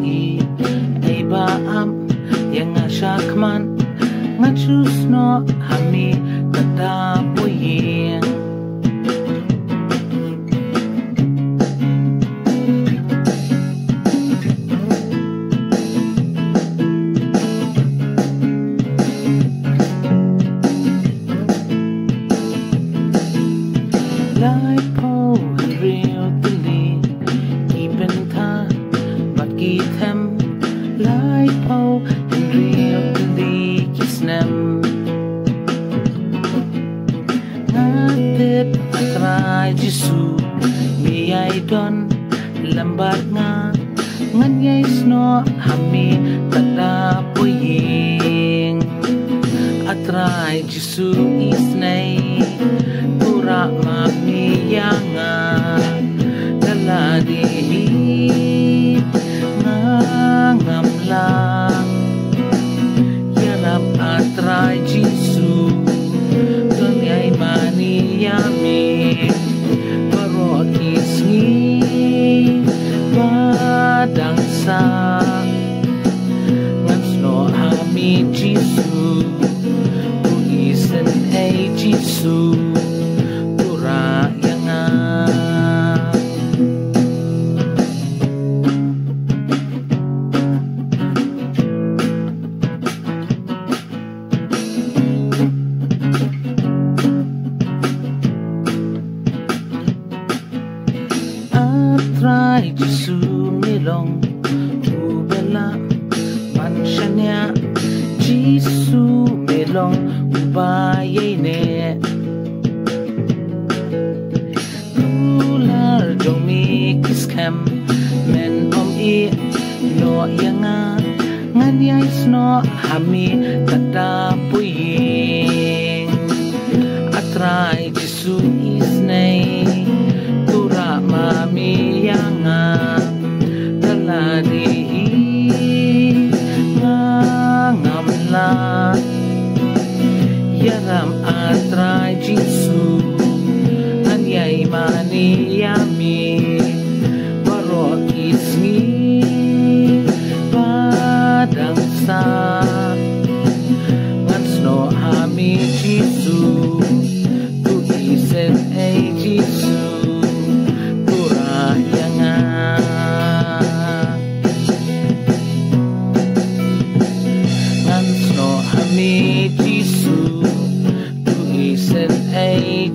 i ay ba yang shakman nga choose no hami tatapuyin lai po real tili ipen tha baki them lai po real tili kisnem natip atrai jisu mi ai don lambat nga nganyai sno hami tada puying atrai jisu isnai pura mami yanga daladi ngam lang yarap atrai jisu dunyai mani yami parot isngi padang sa ngansno hami jisu isen ay jisu Atrai jisu milong ubala mansyanya jisu milong ubayay ne ular jong mi kiskem men i no yanga nganyay sno hami tatapuyin atrai jisu isnay mami yanga daladi ngamla yaram atrai jisu anyai mani yami barok ismi padang sa ngansno hami jisu tu isen ay jisu Jisu tu isen ay